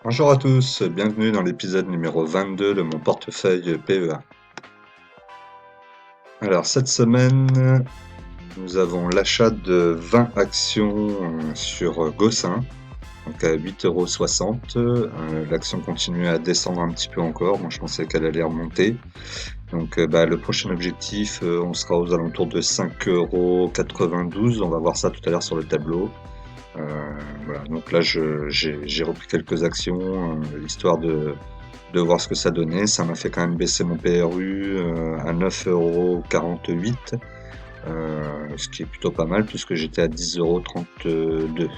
Bonjour à tous, bienvenue dans l'épisode numéro 22 de mon portefeuille PEA. Alors cette semaine, nous avons l'achat de 20 actions sur Gossin, donc à 8,60 €. L'action continue à descendre un petit peu encore, moi je pensais qu'elle allait remonter. Donc le prochain objectif, on sera aux alentours de 5,92 €, on va voir ça tout à l'heure sur le tableau. Voilà, donc là j'ai repris quelques actions, histoire de voir ce que ça donnait. Ça m'a fait quand même baisser mon PRU à 9,48 €, ce qui est plutôt pas mal puisque j'étais à 10,32 €. Donc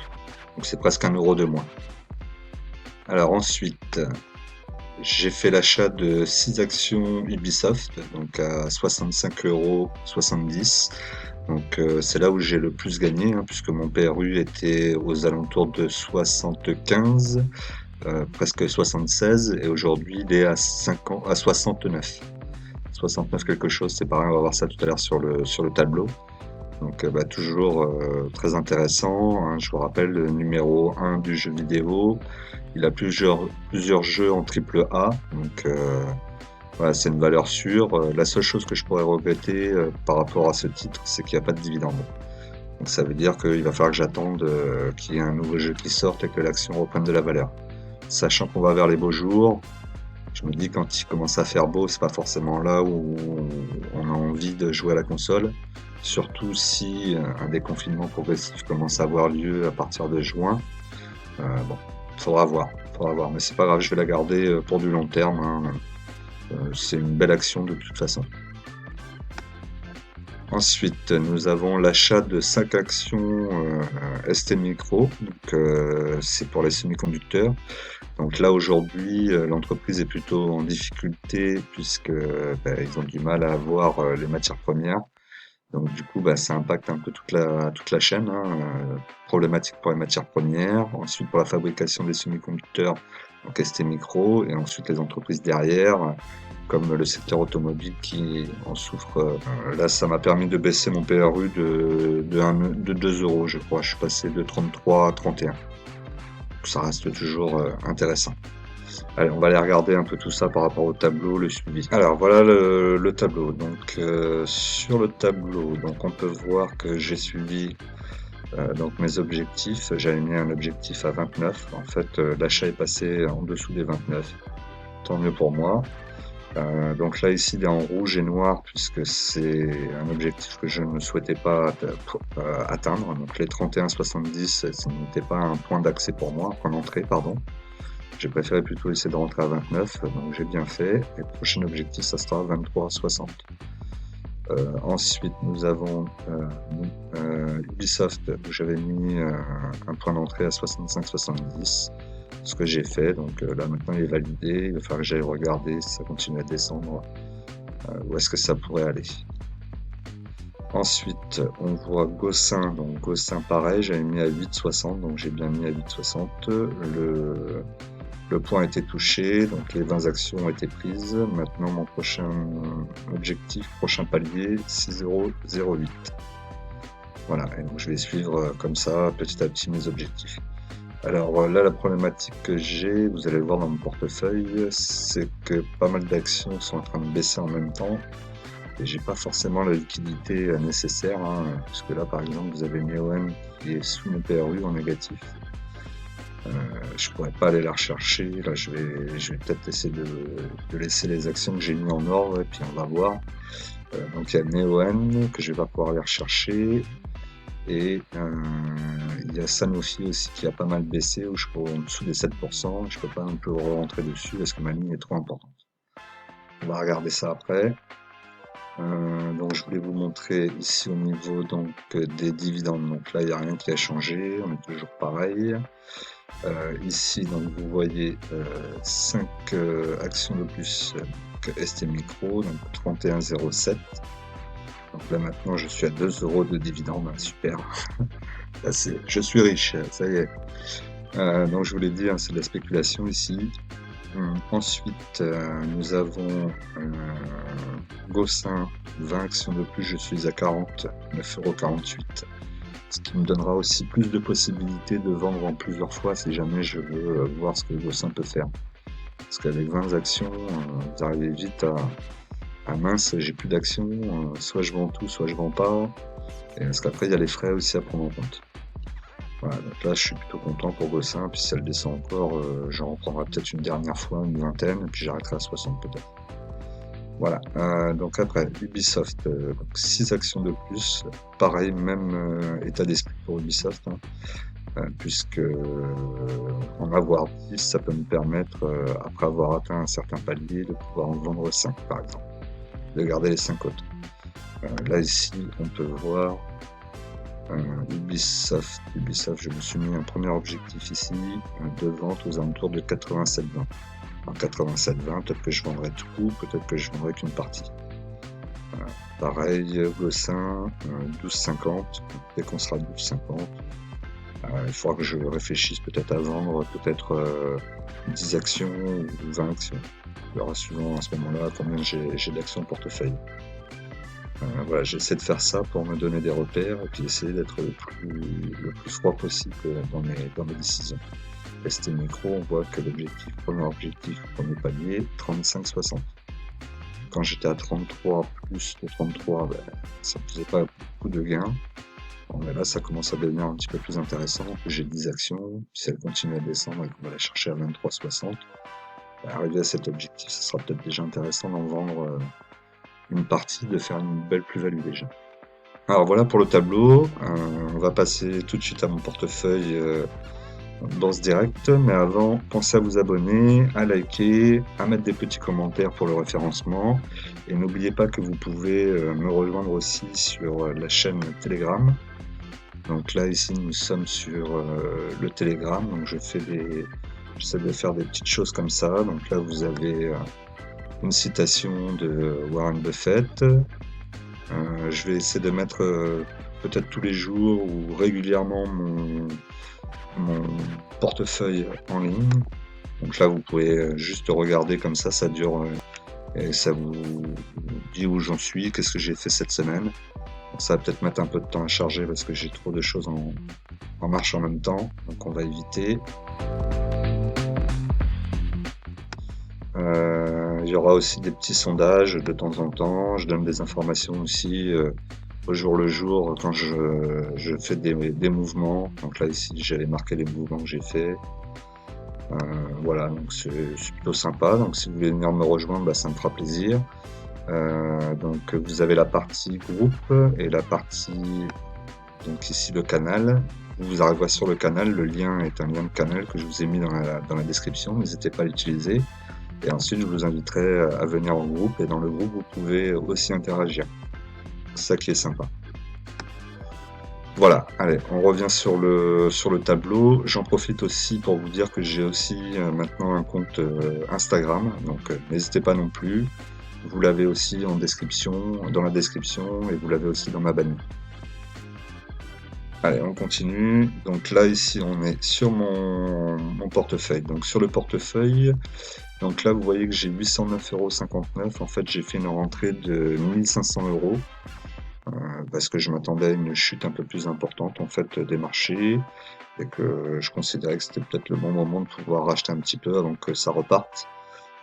c'est presque 1 € de moins. Alors ensuite, j'ai fait l'achat de 6 actions Ubisoft, donc à 65,70 €. Donc c'est là où j'ai le plus gagné, hein, puisque mon PRU était aux alentours de 75, presque 76, et aujourd'hui il est à 69. 69 quelque chose, c'est pareil, on va voir ça tout à l'heure sur le tableau. Donc toujours très intéressant, hein. Je vous rappelle, le numéro 1 du jeu vidéo, il a plusieurs jeux en triple A, donc voilà, c'est une valeur sûre. La seule chose que je pourrais regretter par rapport à ce titre, c'est qu'il n'y a pas de dividende. Donc ça veut dire qu'il va falloir que j'attende qu'il y ait un nouveau jeu qui sorte et que l'action reprenne de la valeur. Sachant qu'on va vers les beaux jours, je me dis quand il commence à faire beau, c'est pas forcément là où on a envie de jouer à la console. Surtout si un déconfinement progressif commence à avoir lieu à partir de juin. Bon, faudra voir, mais c'est pas grave, je vais la garder pour du long terme, hein. C'est une belle action de toute façon. Ensuite, nous avons l'achat de 5 actions ST Micro, donc c'est pour les semi-conducteurs. Donc là aujourd'hui, l'entreprise est plutôt en difficulté puisque ils ont du mal à avoir les matières premières. Donc du coup, ça impacte un peu toute la chaîne, hein, problématique pour les matières premières, ensuite pour la fabrication des semi-conducteurs, donc ST Micro, et ensuite les entreprises derrière, comme le secteur automobile qui en souffre. Là, ça m'a permis de baisser mon PRU de 2 €, je crois. Je suis passé de 33 à 31. Ça reste toujours intéressant. Allez, on va aller regarder un peu tout ça par rapport au tableau, le suivi. Alors voilà le tableau. Donc sur le tableau, donc on peut voir que j'ai suivi donc mes objectifs. J'avais mis un objectif à 29. En fait, l'achat est passé en dessous des 29. Tant mieux pour moi. Donc là ici il est en rouge et noir puisque c'est un objectif que je ne souhaitais pas atteindre. Donc les 31,70, ce n'était pas un point d'accès pour moi, un point d'entrée, pardon. J'ai préféré plutôt essayer de rentrer à 29, donc j'ai bien fait. Et le prochain objectif, ça sera 23,60. Ensuite, nous avons Ubisoft, où j'avais mis un point d'entrée à 65,70. Ce que j'ai fait, donc là maintenant il est validé. Il va falloir que j'aille regarder si ça continue à descendre, où est-ce que ça pourrait aller. Ensuite, on voit Gossin, donc Gossin pareil, j'avais mis à 8,60, donc j'ai bien mis à 8,60. Le point a été touché, donc les 20 actions ont été prises. Maintenant, mon prochain objectif, prochain palier, 6,08 €. Voilà, et donc je vais suivre comme ça, petit à petit, mes objectifs. Alors là, la problématique que j'ai, vous allez le voir dans mon portefeuille, c'est que pas mal d'actions sont en train de baisser en même temps. Et j'ai pas forcément la liquidité nécessaire, hein, puisque là, par exemple, vous avez Neoen qui est sous mon PRU en négatif. Je pourrais pas aller la rechercher. Là, je vais peut-être essayer de laisser les actions que j'ai mis en ordre et puis on va voir. Donc il y a Neoen que je vais pas pouvoir aller rechercher. Et il y a Sanofi aussi qui a pas mal baissé, où je suis en dessous des 7%. Je peux pas un peu rentrer dessus parce que ma ligne est trop importante. On va regarder ça après. Donc je voulais vous montrer ici au niveau donc des dividendes. Donc là, il n'y a rien qui a changé, on est toujours pareil. Ici, donc vous voyez 5 actions de plus que ST Micro, donc 31,07. Donc là maintenant, je suis à 2 € de dividende, hein, super. Là, je suis riche, ça y est. Donc je vous l'ai dit, hein, c'est de la spéculation ici. Ensuite, nous avons Gossin, 20 actions de plus, je suis à 49,48 €. ce qui me donnera aussi plus de possibilités de vendre en plusieurs fois si jamais je veux voir ce que Gossin peut faire. Parce qu'avec 20 actions, vous arrivez vite à ah mince, j'ai plus d'actions, soit je vends tout, soit je vends pas. Et parce qu'après, il y a les frais aussi à prendre en compte. Voilà, donc là, je suis plutôt content pour Gossin. Puis si elle descend encore, j'en reprendrai peut-être une dernière fois, une vingtaine, et puis j'arrêterai à 60 peut-être. Voilà, donc après, Ubisoft, donc 6 actions de plus. Pareil, même état d'esprit pour Ubisoft, hein, puisque en avoir 10, ça peut me permettre, après avoir atteint un certain palier, de pouvoir en vendre 5, par exemple, de garder les 5 autres. Là, ici, on peut voir Ubisoft, je me suis mis un premier objectif ici, de vente aux alentours de 87,20. En 87,20, peut-être que je vendrai tout, peut-être que je vendrai qu'une partie. Pareil, Gossin, 12,50, dès qu'on sera 12,50, il faudra que je réfléchisse peut-être à vendre, peut-être 10 actions ou 20 actions. Il y aura suivant à ce moment-là combien j'ai d'actions en portefeuille. Voilà, j'essaie de faire ça pour me donner des repères et puis essayer d'être le plus froid possible dans mes décisions. Rester micro, on voit que premier objectif, premier palier, 35,60. Quand j'étais à 33, plus de 33, ça ne faisait pas beaucoup de gains. Bon, mais là, ça commence à devenir un petit peu plus intéressant. J'ai 10 actions, si elle continue à descendre et qu'on va la chercher à 23,60, arriver à cet objectif, ça sera peut-être déjà intéressant d'en vendre une partie, de faire une belle plus-value déjà. Alors voilà pour le tableau, on va passer tout de suite à mon portefeuille Bourse Direct, mais avant, pensez à vous abonner, à liker, à mettre des petits commentaires pour le référencement, et n'oubliez pas que vous pouvez me rejoindre aussi sur la chaîne Telegram. Donc là ici nous sommes sur le Telegram, donc j'essaie de faire des petites choses comme ça. Donc là vous avez une citation de Warren Buffett. Je vais essayer de mettre peut-être tous les jours ou régulièrement mon portefeuille en ligne. Donc là, vous pouvez juste regarder comme ça dure et ça vous dit où j'en suis, qu'est-ce que j'ai fait cette semaine. Bon, ça va peut-être mettre un peu de temps à charger parce que j'ai trop de choses en marche en même temps, donc on va éviter. Il y aura aussi des petits sondages de temps en temps. Je donne des informations aussi au jour le jour quand je fais des mouvements. Donc là ici j'avais marqué les mouvements que j'ai fait. Voilà, donc c'est plutôt sympa. Donc si vous voulez venir me rejoindre, ça me fera plaisir. Donc vous avez la partie groupe et la partie, donc ici le canal. Vous arriverez sur le canal, le lien est un lien de canal que je vous ai mis dans la description, n'hésitez pas à l'utiliser. Et ensuite, je vous inviterai à venir en groupe, et dans le groupe, vous pouvez aussi interagir. C'est ça qui est sympa. Voilà, allez, on revient sur le tableau. J'en profite aussi pour vous dire que j'ai aussi maintenant un compte Instagram, donc n'hésitez pas non plus. Vous l'avez aussi dans la description, et vous l'avez aussi dans ma bannière. Allez, on continue. Donc là, ici, on est sur mon portefeuille. Donc sur le portefeuille, donc là, vous voyez que j'ai 809,59 €. En fait, j'ai fait une rentrée de 1500 € parce que je m'attendais à une chute un peu plus importante en fait des marchés et que je considérais que c'était peut-être le bon moment de pouvoir racheter un petit peu avant que ça reparte.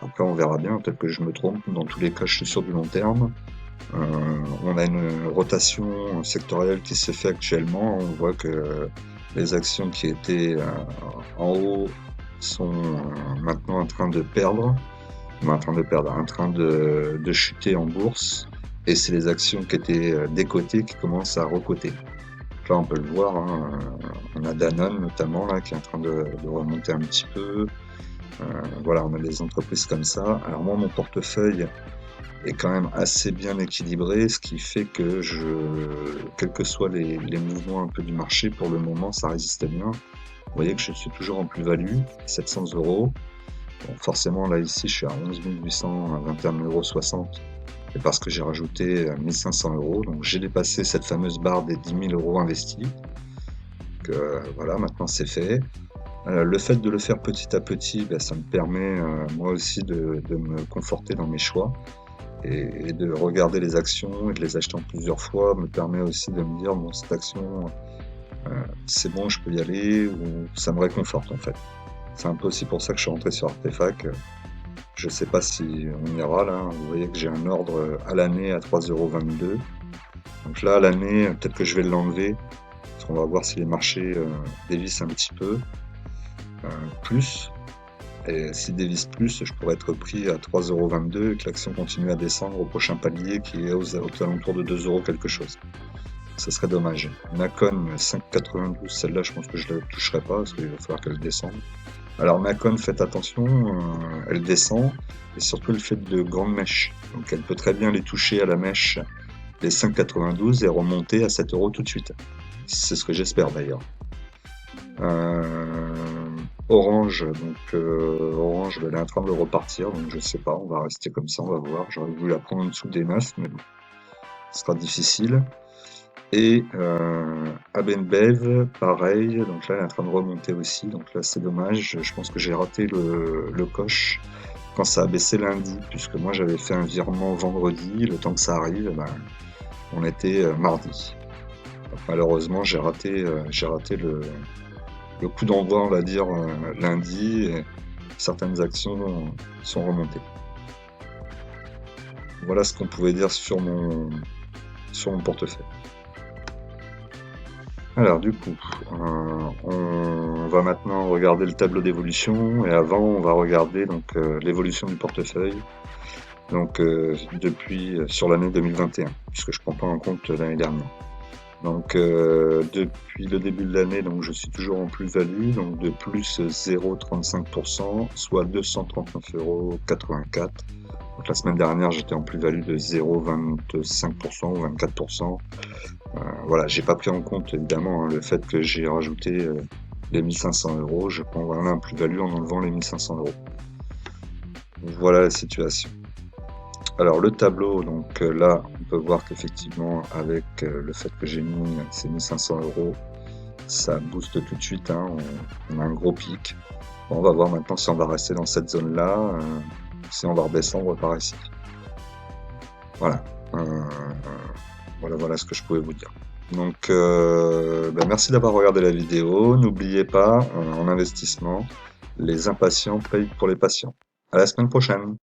Après, on verra bien, peut-être que je me trompe. Dans tous les cas, je suis sur du long terme. On a une rotation sectorielle qui s'est fait actuellement. On voit que les actions qui étaient en haut sont maintenant en train de perdre, en train de chuter en bourse. Et c'est les actions qui étaient décotées qui commencent à recoter. Donc là, on peut le voir, hein, on a Danone notamment là qui est en train de remonter un petit peu. Voilà, on a des entreprises comme ça. Alors moi, mon portefeuille est quand même assez bien équilibré, ce qui fait que quels que soient les mouvements un peu du marché, pour le moment, ça résiste bien. Vous voyez que je suis toujours en plus-value, 700 €. Bon, forcément, là, ici, je suis à 11 821,60 €, et parce que j'ai rajouté 1500 €, donc j'ai dépassé cette fameuse barre des 10 000 € investis. Donc voilà, maintenant c'est fait. Le fait de le faire petit à petit, ça me permet moi aussi de me conforter dans mes choix. Et de regarder les actions et de les acheter en plusieurs fois me permet aussi de me dire, bon, cette action, c'est bon, je peux y aller, ou ça me réconforte en fait. C'est un peu aussi pour ça que je suis rentré sur Artefact. Je sais pas si on ira là. Vous voyez que j'ai un ordre à l'année à 3,22 €. Donc là, à l'année, peut-être que je vais l'enlever. Parce qu'on va voir si les marchés dévissent un petit peu plus. Et s'ils dévissent plus, je pourrais être pris à 3,22 € et que l'action continue à descendre au prochain palier qui est aux alentours de 2 € quelque chose. Ça serait dommage. Nacon 5,92, celle-là, je pense que je la toucherai pas parce qu'il va falloir qu'elle descende. Alors Nacon, faites attention, elle descend, et surtout elle fait de grandes mèches. Donc elle peut très bien les toucher à la mèche les 5,92 et remonter à 7 € tout de suite. C'est ce que j'espère d'ailleurs. Orange, donc Orange, elle est en train de repartir, donc je sais pas, on va rester comme ça, on va voir. J'aurais voulu la prendre en dessous des 9, mais bon, ce sera difficile. Et Abenbev, pareil, donc là elle est en train de remonter aussi, donc là c'est dommage, je pense que j'ai raté le coche quand ça a baissé lundi, puisque moi j'avais fait un virement vendredi, le temps que ça arrive, ben, on était mardi. Donc, malheureusement j'ai raté le coup d'envoi, on va dire, lundi, et certaines actions sont remontées. Voilà ce qu'on pouvait dire sur mon portefeuille. Alors du coup, on va maintenant regarder le tableau d'évolution, et avant on va regarder donc l'évolution du portefeuille, donc depuis sur l'année 2021, puisque je prends pas en compte l'année dernière. Donc depuis le début de l'année, donc je suis toujours en plus-value, donc de plus 0,35%, soit 239,84 €. Donc la semaine dernière, j'étais en plus-value de 0,25% ou 24%. Voilà, j'ai pas pris en compte évidemment le fait que j'ai rajouté les 1500 €. Je prends vraiment un plus-value en enlevant les 1500 €. Voilà la situation. Alors le tableau, donc là, on peut voir qu'effectivement, avec le fait que j'ai mis ces 1500 €, ça booste tout de suite, hein, on a un gros pic. Bon, on va voir maintenant si on va rester dans cette zone-là, si on va redescendre par ici. Voilà. Voilà ce que je pouvais vous dire. Donc, merci d'avoir regardé la vidéo. N'oubliez pas, en investissement, les impatients payent pour les patients. À la semaine prochaine.